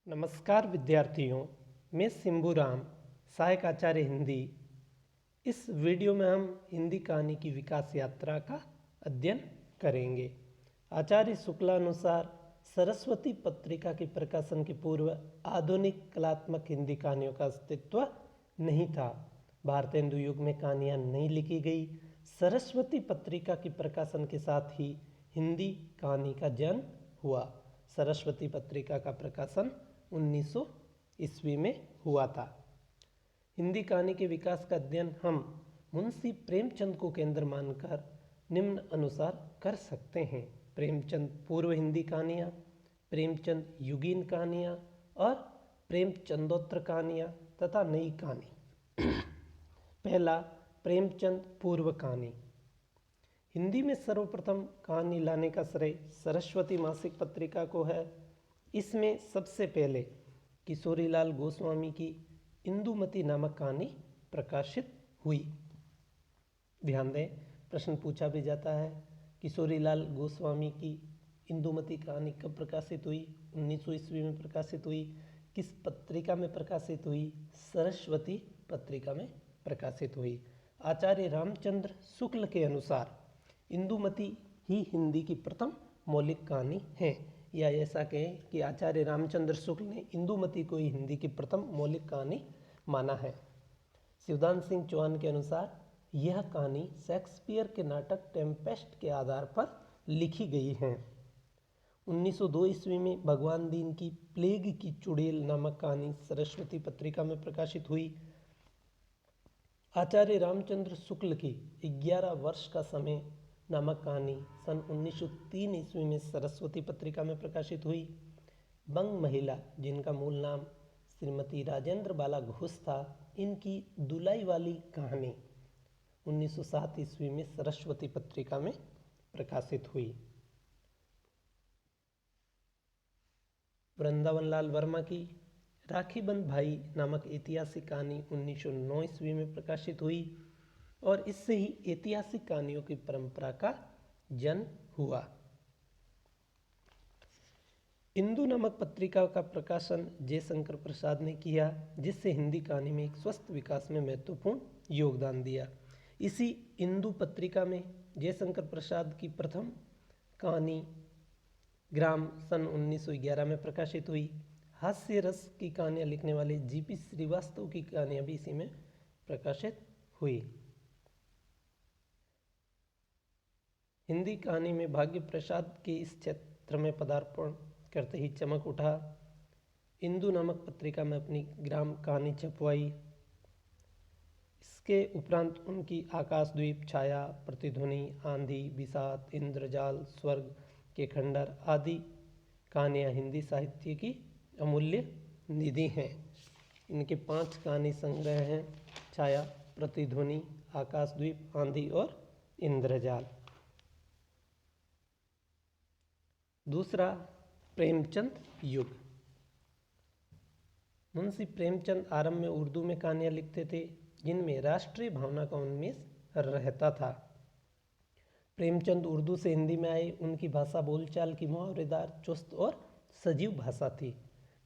नमस्कार विद्यार्थियों, मैं सिंबूराम, सहायक आचार्य हिंदी। इस वीडियो में हम हिंदी कहानी की विकास यात्रा का अध्ययन करेंगे। आचार्य शुक्लानुसार सरस्वती पत्रिका के प्रकाशन के पूर्व आधुनिक कलात्मक हिंदी कहानियों का अस्तित्व नहीं था। भारतेंदु युग में कहानियाँ नहीं लिखी गई। सरस्वती पत्रिका के प्रकाशन के साथ ही हिंदी कहानी का जन्म हुआ। सरस्वती पत्रिका का प्रकाशन 1900 ईस्वी में हुआ था। हिंदी कहानी के विकास का अध्ययन हम मुंशी प्रेमचंद को केंद्र मानकर निम्न अनुसार कर सकते हैं। प्रेमचंद पूर्व हिंदी कहानियाँ, प्रेमचंद युगीन कहानियाँ और प्रेमचंदोत्तर कहानियाँ तथा नई कहानी। पहला, प्रेमचंद पूर्व कहानी। हिंदी में सर्वप्रथम कहानी लाने का श्रेय सरस्वती मासिक पत्रिका को है। इसमें सबसे पहले किशोरीलाल गोस्वामी की इंदुमती नामक कहानी प्रकाशित हुई। ध्यान दें, प्रश्न पूछा भी जाता है, किशोरीलाल गोस्वामी की इंदुमती कहानी कब प्रकाशित हुई? 1900 ईस्वी में प्रकाशित हुई। किस पत्रिका में प्रकाशित हुई? सरस्वती पत्रिका में प्रकाशित हुई। आचार्य रामचंद्र शुक्ल के अनुसार इंदुमती ही हिंदी की प्रथम मौलिक कहानी है, या ऐसा कहें कि आचार्य रामचंद्र शुक्ल ने इंदुमती को ही हिंदी की प्रथम मौलिक कहानी माना है। शिवदान सिंह चौहान के अनुसार यह कहानी शेक्सपियर के नाटक टेम्पेस्ट के आधार पर लिखी गई है। 1902 ईस्वी में भगवान दीन की प्लेग की चुड़ैल नामक कहानी सरस्वती पत्रिका में प्रकाशित हुई। आचार्य रामचंद्र शुक्ल की 11 वर्ष का समय नामक कहानी सन 1903 ईस्वी में सरस्वती पत्रिका में प्रकाशित हुई। बंग महिला, जिनका मूल नाम श्रीमती राजेंद्र बाला घोष था, इनकी दुलाई वाली कहानी 1907 ईस्वी में सरस्वती पत्रिका में प्रकाशित हुई। वृंदावन लाल वर्मा की राखीबंद भाई नामक ऐतिहासिक कहानी 1909 ईस्वी में प्रकाशित हुई और इससे ही ऐतिहासिक कहानियों की परंपरा का जन्म हुआ। इंदु नामक पत्रिका का प्रकाशन जयशंकर प्रसाद ने किया, जिससे हिंदी कहानी में एक स्वस्थ विकास में महत्वपूर्ण योगदान दिया। इसी इंदु पत्रिका में जयशंकर प्रसाद की प्रथम कहानी ग्राम सन 1911 में प्रकाशित हुई। हास्य रस की कहानियाँ लिखने वाले जीपी श्रीवास्तव की कहानियाँ भी इसी में प्रकाशित हुई। हिंदी कहानी में भाग्य प्रसाद के इस क्षेत्र में पदार्पण करते ही चमक उठा। इंदु नामक पत्रिका में अपनी ग्राम कहानी छपवाई। इसके उपरांत उनकी आकाशद्वीप, छाया, प्रतिध्वनि, आंधी, विषाद, इंद्रजाल, स्वर्ग के खंडर आदि कहानियाँ हिंदी साहित्य की अमूल्य निधि हैं। इनके 5 कहानी संग्रह हैं: छाया, प्रतिध्वनि, आकाशद्वीप, आंधी और इंद्रजाल। दूसरा, प्रेमचंद युग। मुंशी प्रेमचंद आरंभ में उर्दू में कहानियाँ लिखते थे, जिनमें राष्ट्रीय भावना का उन्मेष रहता था। प्रेमचंद उर्दू से हिंदी में आए। उनकी भाषा बोलचाल की मुहावरेदार, चुस्त और सजीव भाषा थी।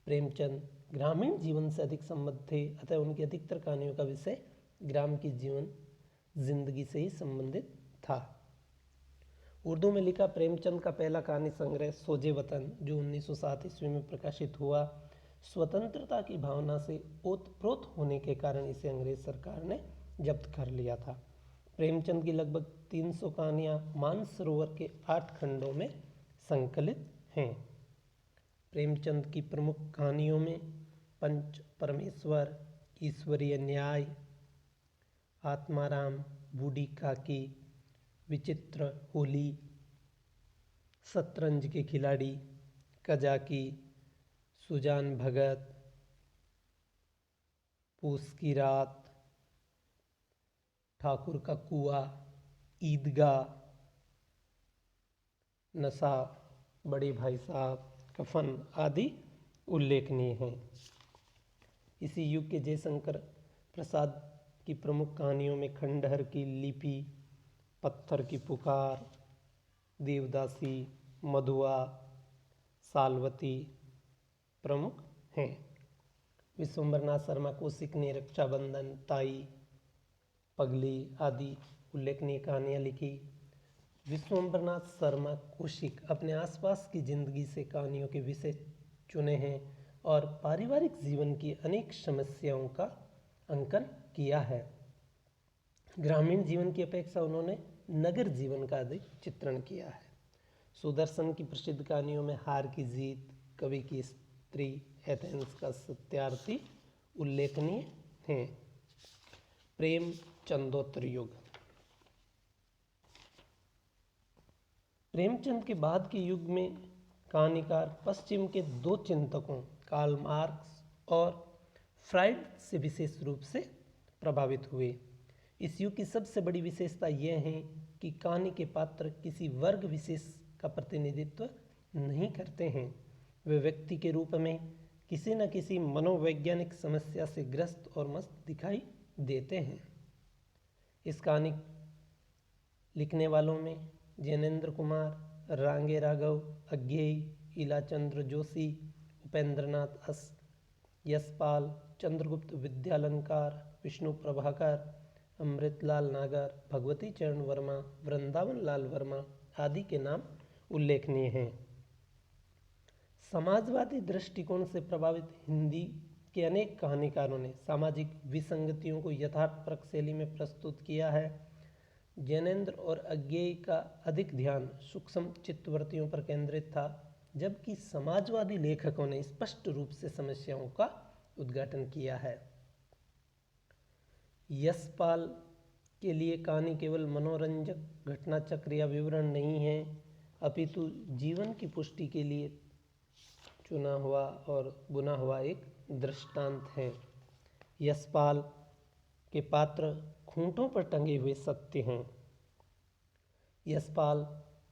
प्रेमचंद ग्रामीण जीवन से अधिक संबद्ध थे, अतः उनकी अधिकतर कहानियों का विषय ग्राम की जिंदगी से ही संबंधित था। उर्दू में लिखा प्रेमचंद का पहला कहानी संग्रह सोजे वतन, जो 1907 ईस्वी में प्रकाशित हुआ, स्वतंत्रता की भावना से ओतप्रोत होने के कारण इसे अंग्रेज सरकार ने जब्त कर लिया था। प्रेमचंद की लगभग 300 कहानियाँ मानसरोवर के 8 खंडों में संकलित हैं। प्रेमचंद की प्रमुख कहानियों में पंच परमेश्वर, ईश्वरीय न्याय, आत्माराम, बूढ़ी काकी, विचित्र होली, शतरंज के खिलाड़ी, कजाकी, सुजान भगत, पूस की रात, ठाकुर का कुआं, ईदगाह, नशा, बड़े भाई साहब, कफन आदि उल्लेखनीय हैं। इसी युग के जयशंकर प्रसाद की प्रमुख कहानियों में खंडहर की लिपि, पत्थर की पुकार, देवदासी, मधुआ, सालवती प्रमुख हैं। विश्वम्भरनाथ शर्मा कौशिक ने रक्षाबंधन, ताई, पगली आदि उल्लेखनीय कहानियाँ लिखी। विश्वम्भरनाथ शर्मा कौशिक अपने आसपास की जिंदगी से कहानियों के विषय चुने हैं और पारिवारिक जीवन की अनेक समस्याओं का अंकन किया है। ग्रामीण जीवन की अपेक्षा उन्होंने नगर जीवन का अधिक चित्रण किया है। सुदर्शन की प्रसिद्ध कहानियों में हार की जीत, कवि की स्त्री, एथेंस का सत्यार्थी उल्लेखनीय हैं। प्रेम चंदोत्तर युग। प्रेमचंद के बाद के युग में कहानीकार पश्चिम के दो चिंतकों कार्ल मार्क्स और फ्राइड से विशेष रूप से प्रभावित हुए। इस युग की सबसे बड़ी विशेषता यह है कि कहानी के पात्र किसी वर्ग विशेष का प्रतिनिधित्व नहीं करते हैं। वे व्यक्ति के रूप में किसी न किसी मनोवैज्ञानिक समस्या से ग्रस्त और मस्त दिखाई देते हैं। इस कहानी लिखने वालों में जैनेन्द्र कुमार, रांगे राघव, अज्ञेय, इलाचंद्र जोशी, उपेंद्रनाथ यशपाल, चंद्रगुप्त विद्यालंकार, विष्णु प्रभाकर, अमृतलाल नागर, भगवती चरण वर्मा, वृंदावन लाल वर्मा आदि के नाम उल्लेखनीय हैं। समाजवादी दृष्टिकोण से प्रभावित हिंदी के अनेक कहानीकारों ने सामाजिक विसंगतियों को यथार्थपरक शैली में प्रस्तुत किया है। जैनेन्द्र और अज्ञेय का अधिक ध्यान सूक्ष्म चित्तवृत्तियों पर केंद्रित था, जबकि समाजवादी लेखकों ने स्पष्ट रूप से समस्याओं का उद्घाटन किया है। यशपाल के लिए कहानी केवल मनोरंजक घटना चक्र या विवरण नहीं है, अपितु जीवन की पुष्टि के लिए चुना हुआ और बुना हुआ एक दृष्टांत है। यशपाल के पात्र खूंटों पर टंगे हुए सत्य हैं। यशपाल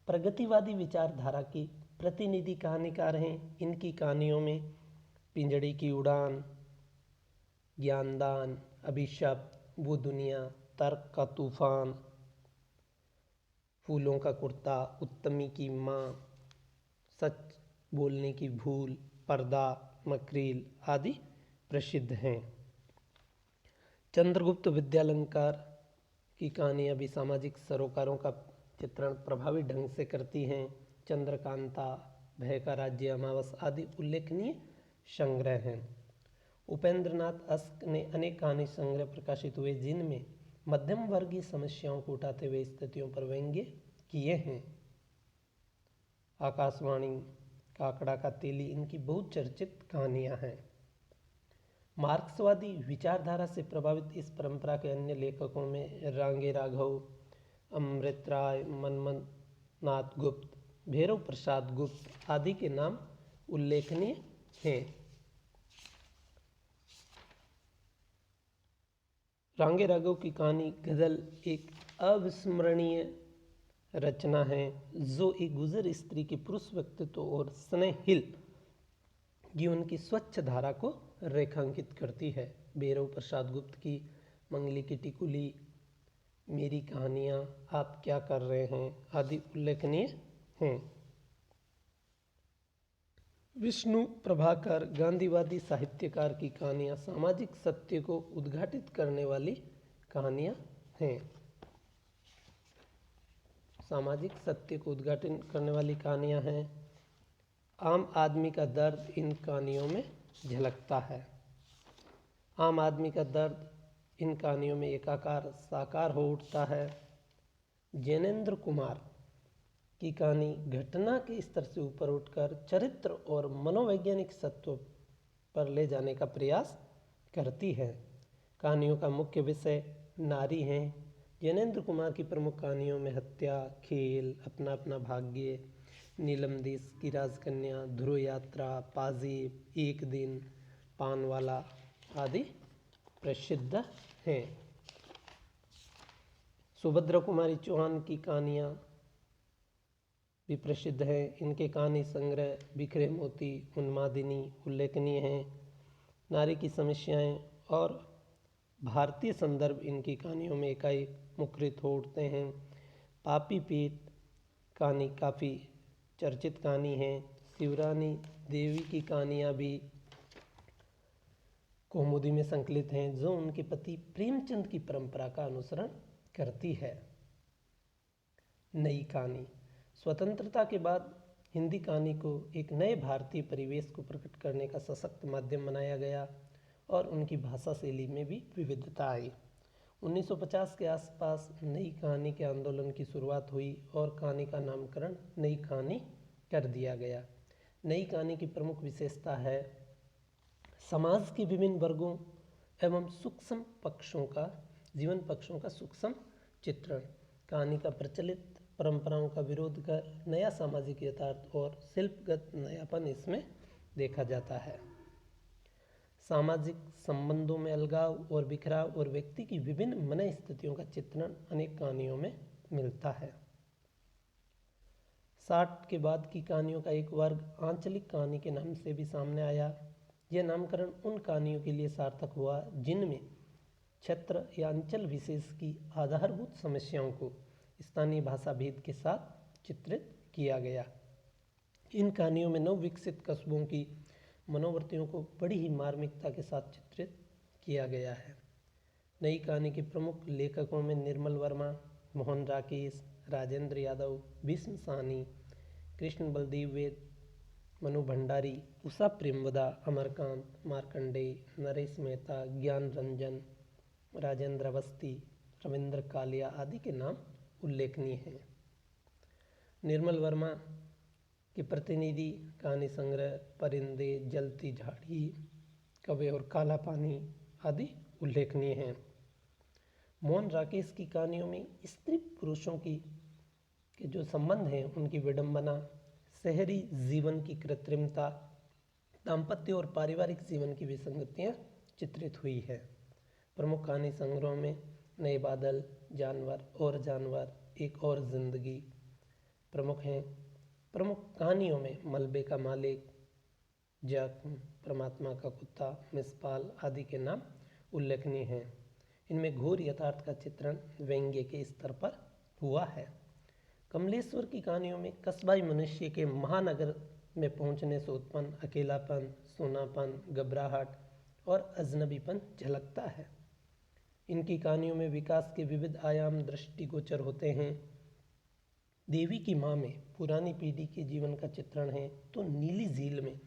प्रगतिवादी विचारधारा के प्रतिनिधि कहानीकार हैं। इनकी कहानियों में पिंजड़े की उड़ान, ज्ञानदान, अभिशाप, वो दुनिया, तर्क का तूफान, फूलों का कुर्ता, उत्तमी की माँ, सच बोलने की भूल, पर्दा, मकरील आदि प्रसिद्ध हैं। चंद्रगुप्त विद्यालंकार की कहानियाँ भी सामाजिक सरोकारों का चित्रण प्रभावी ढंग से करती हैं। चंद्रकांता, भय का राज्य, अमावस आदि उल्लेखनीय संग्रह हैं। उपेंद्रनाथ अस्क ने अनेक कहानी संग्रह प्रकाशित हुए, जिनमें मध्यम वर्गीय समस्याओं को उठाते हुए स्थितियों पर व्यंग्य किए हैं। आकाशवाणी, काकड़ा का तेली इनकी बहुचर्चित कहानियां हैं। मार्क्सवादी विचारधारा से प्रभावित इस परंपरा के अन्य लेखकों में रांगे राघव, अमृत राय, मनमनाथ गुप्त, भैरव प्रसाद गुप्त आदि के नाम उल्लेखनीय हैं। रांगे राघव की कहानी गजल एक अविस्मरणीय रचना है, जो एक गुजर स्त्री के पुरुष व्यक्तित्व और स्नेहिल जीवन की स्वच्छ धारा को रेखांकित करती है। भैरव प्रसाद गुप्त की मंगली की टिकुली, मेरी कहानियाँ, आप क्या कर रहे हैं आदि उल्लेखनीय हैं। विष्णु प्रभाकर गांधीवादी साहित्यकार की कहानियाँ सामाजिक सत्य को उद्घाटित करने वाली कहानियाँ हैं। सामाजिक सत्य को उद्घाटन करने वाली कहानियाँ हैं। आम आदमी का दर्द इन कहानियों में झलकता है। आम आदमी का दर्द इन कहानियों में एकाकार साकार हो उठता है। जैनेन्द्र कुमार की कहानी घटना के स्तर से ऊपर उठकर चरित्र और मनोवैज्ञानिक सत्व पर ले जाने का प्रयास करती है। कहानियों का मुख्य विषय नारी हैं। जैनेन्द्र कुमार की प्रमुख कहानियों में हत्या, खेल, अपना अपना भाग्य, नीलम देश की राजकन्या, ध्रुव यात्रा, पाजेब, एक दिन, पानवाला आदि प्रसिद्ध हैं। सुभद्रा कुमारी चौहान की कहानियाँ भी प्रसिद्ध हैं। इनके कहानी संग्रह बिखरे मोती, उन्मादिनी उल्लेखनीय हैं। नारी की समस्याएं और भारतीय संदर्भ इनकी कहानियों में एकाएक मुखरित हो उठते हैं। पापी पेट कहानी काफ़ी चर्चित कहानी है। शिवरानी देवी की कहानियाँ भी कौमुदी में संकलित हैं, जो उनके पति प्रेमचंद की परंपरा का अनुसरण करती है। नई कहानी। स्वतंत्रता के बाद हिंदी कहानी को एक नए भारतीय परिवेश को प्रकट करने का सशक्त माध्यम बनाया गया और उनकी भाषा शैली में भी विविधता आई। 1950 के आसपास नई कहानी के आंदोलन की शुरुआत हुई और कहानी का नामकरण नई कहानी कर दिया गया। नई कहानी की प्रमुख विशेषता है समाज के विभिन्न वर्गों एवं सूक्ष्म पक्षों का जीवन पक्षों का सूक्ष्म चित्रण। कहानी का प्रचलित परंपराओं का विरोध कर नया सामाजिक यथार्थ और शिल्पगत नयापन इसमें देखा जाता है। सामाजिक संबंधों में अलगाव और बिखराव और व्यक्ति की विभिन्न मन स्थितियों का चित्रण अनेक कहानियों में मिलता है। 60 के बाद की कहानियों का एक वर्ग आंचलिक कहानी के नाम से भी सामने आया। यह नामकरण उन कहानियों के लिए सार्थक हुआ जिनमें क्षेत्र या अंचल विशेष की आधारभूत समस्याओं को स्थानीय भाषा भेद के साथ चित्रित किया गया। इन कहानियों में नव विकसित कस्बों की मनोवृत्तियों को बड़ी ही मार्मिकता के साथ चित्रित किया गया है। नई कहानी के प्रमुख लेखकों में निर्मल वर्मा, मोहन राकेश, राजेंद्र यादव, भीष्म साहनी, कृष्ण बलदेव वेद, मनु भंडारी, उषा प्रेमवदा, अमरकांत, मार्कंडेय, नरेश मेहता, ज्ञान रंजन, राजेंद्र अवस्थी, रविंद्र कालिया आदि के नाम उल्लेखनीय हैं। निर्मल वर्मा के प्रतिनिधि कहानी संग्रह परिंदे, जलती झाड़ी, कवे और काला पानी आदि उल्लेखनीय हैं। मोहन राकेश की कहानियों में स्त्री पुरुषों के जो संबंध हैं उनकी विडंबना, शहरी जीवन की कृत्रिमता, दाम्पत्य और पारिवारिक जीवन की विसंगतियाँ चित्रित हुई है। प्रमुख कहानी संग्रहों में नए बादल, जानवर, एक और जिंदगी प्रमुख हैं। प्रमुख कहानियों में मलबे का मालिक, जख्म, परमात्मा का कुत्ता, मिसपाल आदि के नाम उल्लेखनीय हैं। इनमें घोर यथार्थ का चित्रण व्यंग्य के स्तर पर हुआ है। कमलेश्वर की कहानियों में कस्बाई मनुष्य के महानगर में पहुंचने से उत्पन्न अकेलापन, सूनापन, घबराहट और अजनबीपन झलकता है। इनकी कहानियों में विकास के विविध आयाम दृष्टिगोचर होते हैं। देवी की माँ में पुरानी पीढ़ी के जीवन का चित्रण है, तो नीली झील में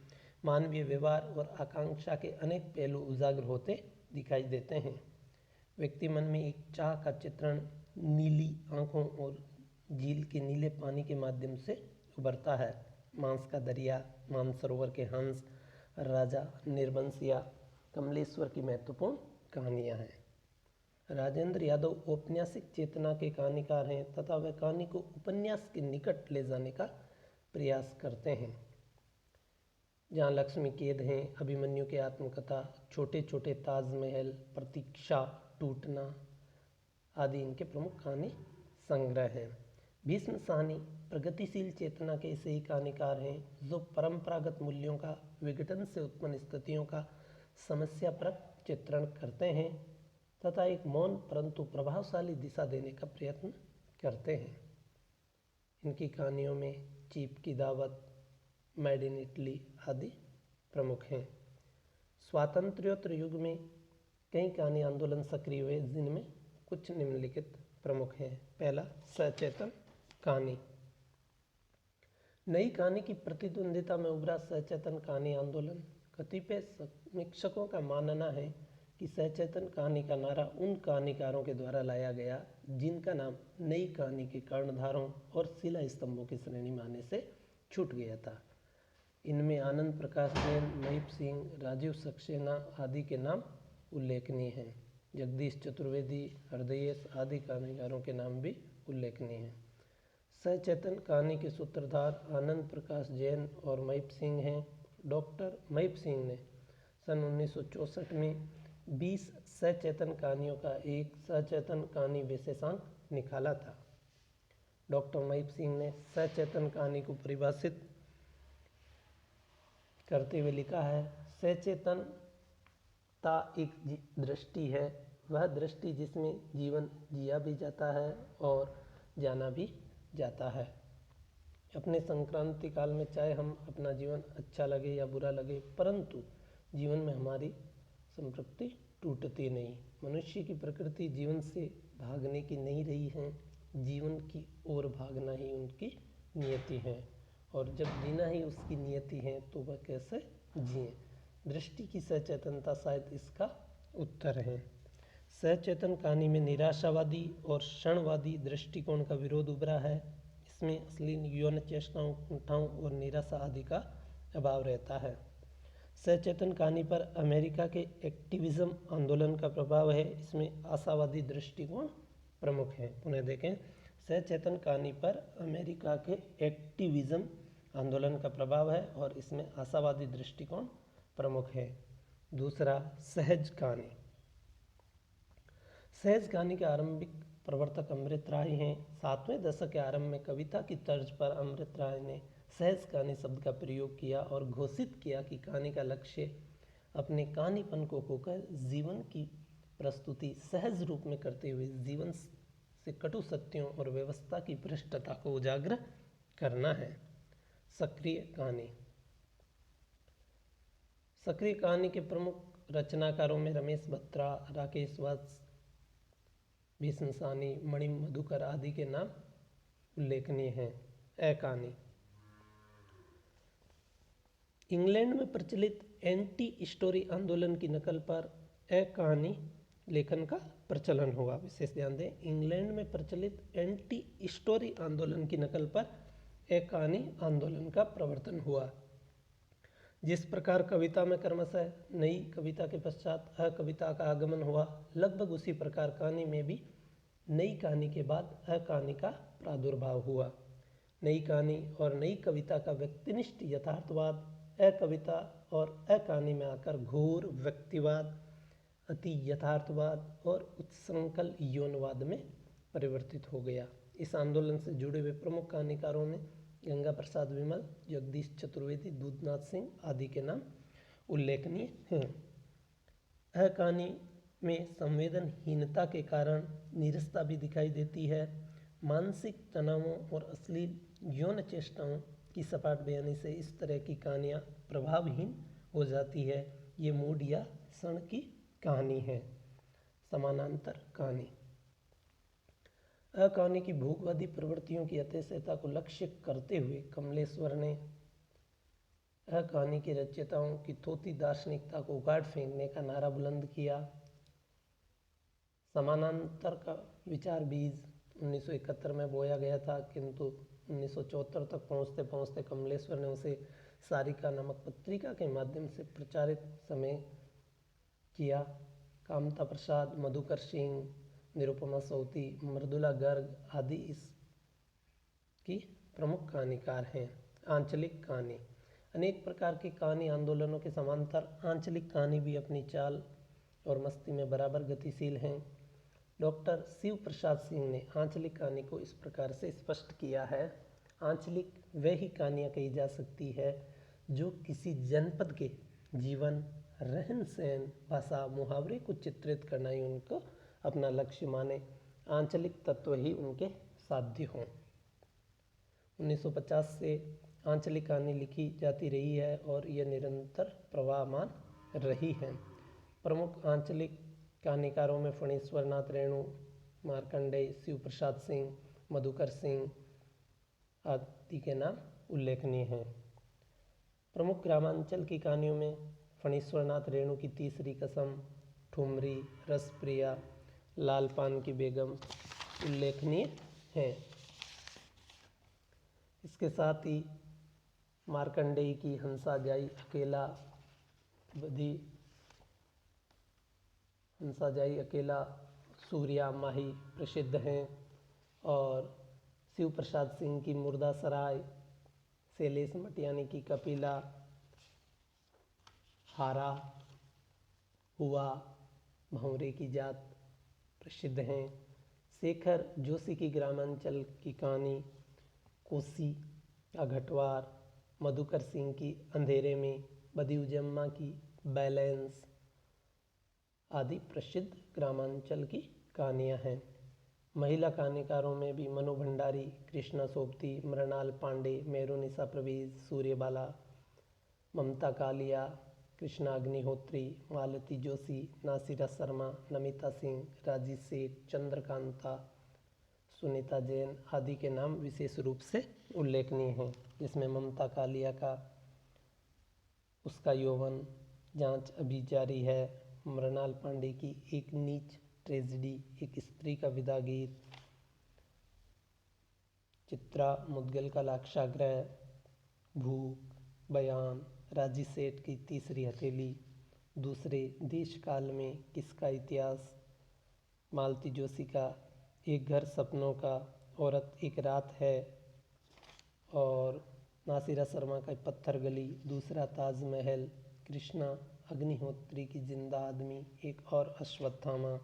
मानवीय व्यवहार और आकांक्षा के अनेक पहलू उजागर होते दिखाई देते हैं। व्यक्ति मन में एक चाह का चित्रण नीली आंखों और झील के नीले पानी के माध्यम से उभरता है। मांस का दरिया, मानसरोवर के हंस, राजा, निर्वंशिया कमलेश्वर की महत्वपूर्ण कहानियाँ हैं। राजेंद्र यादव औपन्यासिक चेतना के कहानीकार हैं तथा वह कहानी को उपन्यास के निकट ले जाने का प्रयास करते हैं। जहाँ लक्ष्मी कैद हैं, अभिमन्यु की आत्मकथा, छोटे छोटे ताजमहल, प्रतीक्षा, टूटना आदि इनके प्रमुख कहानी संग्रह हैं। भीष्म साहनी प्रगतिशील चेतना के ऐसे ही कहानीकार हैं जो परंपरागत मूल्यों का विघटन से उत्पन्न स्थितियों का समस्याप्रद चित्रण करते हैं तथा एक मौन परंतु प्रभावशाली दिशा देने का प्रयत्न करते हैं। इनकी कहानियों में चीप की दावत, मेड इन इटली आदि प्रमुख हैं। स्वातंत्र्योत्तर युग में कई कहानी आंदोलन सक्रिय हुए जिनमें कुछ निम्नलिखित प्रमुख हैं। पहला, सचेतन कहानी। नई कहानी की प्रतिद्वंदिता में उभरा सचेतन कहानी आंदोलन। कतिपय समीक्षकों का मानना है कि सचेतन कहानी का नारा उन कहानीकारों के द्वारा लाया गया जिनका नाम नई कहानी के कर्णधारों और शिला स्तंभों की श्रेणी में आने से छूट गया था। इनमें आनंद प्रकाश जैन, महिप सिंह, राजीव सक्सेना आदि के नाम उल्लेखनीय हैं। जगदीश चतुर्वेदी, हृदयेश आदि कहानीकारों के नाम भी उल्लेखनीय हैं। सचेतन कहानी के सूत्रधार आनंद प्रकाश जैन और महिप सिंह हैं। डॉक्टर महिप सिंह ने सन 1964 में 20 सचेतन कहानियों का एक सचेतन कहानी विशेषांक निकाला था। डॉक्टर महिप सिंह ने सचेतन कहानी को परिभाषित करते हुए लिखा है, सचेतनता एक दृष्टि है, वह दृष्टि जिसमें जीवन जिया भी जाता है और जाना भी जाता है। अपने संक्रांति काल में चाहे हम अपना जीवन अच्छा लगे या बुरा लगे, परंतु जीवन में हमारी संप्रति टूटती नहीं। मनुष्य की प्रकृति जीवन से भागने की नहीं रही है, जीवन की ओर भागना ही उनकी नियति है, और जब जीना ही उसकी नियति है तो वह कैसे जिए। दृष्टि की सचेतनता शायद इसका उत्तर है। सचेतन कहानी में निराशावादी और क्षणवादी दृष्टिकोण का विरोध उभरा है। इसमें अश्लील यौन चेष्टाओं, कुंठाओं और निराशा आदि का अभाव रहता है। सचेतन कहानी पर अमेरिका के एक्टिविज्म आंदोलन का प्रभाव है। इसमें आशावादी दृष्टिकोण प्रमुख है। पुनः देखें, सचेतन कहानी पर अमेरिका के एक्टिविज्म आंदोलन का प्रभाव है और इसमें आशावादी दृष्टिकोण प्रमुख है। दूसरा, सहज कहानी। सहज कहानी के आरंभिक प्रवर्तक अमृत राय हैं। 7वें दशक के आरंभ में कविता की तर्ज पर अमृत राय ने सहज कहानी शब्द का प्रयोग किया और घोषित किया कि कहानी का लक्ष्य अपने कहानीपन को खोकर जीवन की प्रस्तुति सहज रूप में करते हुए जीवन से कटु सत्यों और व्यवस्था की भ्रष्टता को उजागर करना है। सक्रिय कहानी। सक्रिय कहानी के प्रमुख रचनाकारों में रमेश बत्रा, राकेश वत्स, भीष्म सानी, मणि मधुकर आदि के नाम उल्लेखनीय हैं। ए कहानी। इंग्लैंड में प्रचलित एंटी स्टोरी आंदोलन की नकल पर ए कहानी लेखन का प्रचलन हुआ। विशेष ध्यान दें, इंग्लैंड में प्रचलित एंटी स्टोरी आंदोलन की नकल पर ए कहानी आंदोलन का प्रवर्तन हुआ। जिस प्रकार कविता में क्रमशः नई कविता के पश्चात अकविता का आगमन हुआ, लगभग उसी प्रकार कहानी में भी नई कहानी के बाद अकहानी का प्रादुर्भाव हुआ। नई कहानी और नई कविता का व्यक्तिनिष्ठ यथार्थवाद अकविता और अकहानी में आकर घोर व्यक्तिवाद, अति यथार्थवाद और उत्संकल यौनवाद में परिवर्तित हो गया। इस आंदोलन से जुड़े हुए प्रमुख कहानीकारों में गंगा प्रसाद विमल, जगदीश चतुर्वेदी, दूधनाथ सिंह आदि के नाम उल्लेखनीय हैं। कहानी में संवेदनहीनता के कारण नीरसता भी दिखाई देती है। मानसिक तनावों और अश्लील यौन चेष्टाओं की सपाट बयानी से इस तरह की कहानियाँ प्रभावहीन हो जाती है। ये मूड या क्षण की कहानी है। समानांतर कहानी। कहानी की भोगवादी प्रवृत्तियों की अतिशयता को लक्ष्य करते हुए कमलेश्वर ने कहानी के रचयिताओं की थोथी दार्शनिकता को उगाड़ फेंकने का नारा बुलंद किया। समानांतर का विचार बीज 1971 में बोया गया था, किंतु 1974 तक पहुँचते पहुँचते कमलेश्वर ने उसे सारिका नामक पत्रिका के माध्यम से प्रचारित समय किया। कामता प्रसाद, मधुकर सिंह, निरुपमा सौती, मृदुला गर्ग आदि इसकी प्रमुख कहानीकार हैं। आंचलिक कहानी। अनेक प्रकार के कहानी आंदोलनों के समांतर आंचलिक कहानी भी अपनी चाल और मस्ती में बराबर गतिशील हैं। डॉक्टर शिव प्रसाद सिंह ने आंचलिक कहानी को इस प्रकार से स्पष्ट किया है। आंचलिक वह ही कहानियाँ कही जा सकती है जो किसी जनपद के जीवन, रहन सहन, भाषा, मुहावरे को चित्रित करना ही उनको अपना लक्ष्य माने। आंचलिक तत्व ही उनके साध्य हों। 1950 से आंचलिक कहानी लिखी जाती रही है और यह निरंतर प्रवाहमान रही है। प्रमुख आंचलिक कहानीकारों में फणीश्वर नाथ रेणु, मार्कंडेय, शिव प्रसाद सिंह, मधुकर सिंह आदि के नाम उल्लेखनीय हैं। प्रमुख ग्रामांचल की कहानियों में फणीश्वर नाथ रेणु की तीसरी कसम, ठुमरी, रसप्रिया, लाल पान की बेगम उल्लेखनीय हैं। इसके साथ ही मार्कंडेय की हंसा जाई अकेला, बधी हंसा जाई अकेला, सूर्या माही प्रसिद्ध हैं, और शिव प्रसाद सिंह की मुर्दा सराय, शैलेश मटियानी की कपिला, हारा, हुआ, भंवरे की जात प्रसिद्ध हैं। शेखर जोशी की ग्रामांचल की कहानी, कोसी का घटवार, मधुकर सिंह की अंधेरे में, बदी उजम्मा की बैलेंस आदि प्रसिद्ध ग्रामांचल की कहानियाँ हैं। महिला कहानीकारों में भी मनु भंडारी, कृष्णा सोबती, मृणाल पांडे, मेरुनिशा प्रवीज, सूर्यबाला, ममता कालिया, कृष्णा अग्निहोत्री, मालती जोशी, नासिरा शर्मा, नमिता सिंह, राजी सेठ, चंद्रकांता, सुनीता जैन आदि के नाम विशेष रूप से उल्लेखनीय हैं, जिसमें ममता कालिया का उसका यौवन, जांच अभी जारी है, मृणाल पांडे की एक नीच ट्रेजेडी, एक स्त्री का विदा गीत, चित्रा मुदगल का लाक्षागृह, भूख, बयान, राजी सेठ की तीसरी हथेली, दूसरे देश काल में किसका इतिहास, मालती जोशी का एक घर सपनों का, औरत एक रात है, और नासिरा शर्मा का पत्थर गली, दूसरा ताजमहल, कृष्णा अग्निहोत्री की जिंदा आदमी, एक और अश्वत्थामा,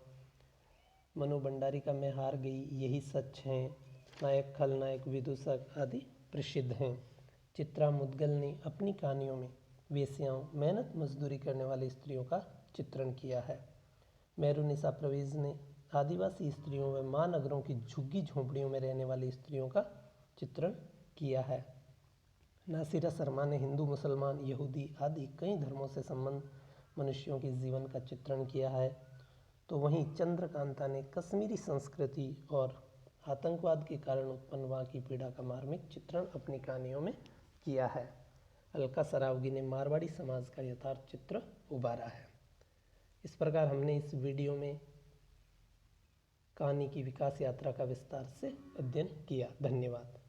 मनु भंडारी का मैं हार गई, यही सच है, नायक खलनायक विदूषक आदि प्रसिद्ध हैं। चित्रा मुदगल ने अपनी कहानियों में वेश्याओं, मेहनत मजदूरी करने वाली स्त्रियों का चित्रण किया है। मेहरुनिसा परवेज ने आदिवासी स्त्रियों व महानगरों की झुग्गी झोंपड़ियों में रहने वाली स्त्रियों का चित्रण किया है। नासिरा शर्मा ने हिंदू, मुसलमान, यहूदी आदि कई धर्मों से संबंध मनुष्यों के जीवन का चित्रण किया है। तो वहीं चंद्रकांता ने कश्मीरी संस्कृति और आतंकवाद के कारण उत्पन्न वहाँ की पीड़ा का मार्मिक चित्रण अपनी कहानियों में किया है। अलका सरावगी ने मारवाड़ी समाज का यथार्थ चित्र उभारा है। इस प्रकार हमने इस वीडियो में कहानी की विकास यात्रा का विस्तार से अध्ययन किया। धन्यवाद।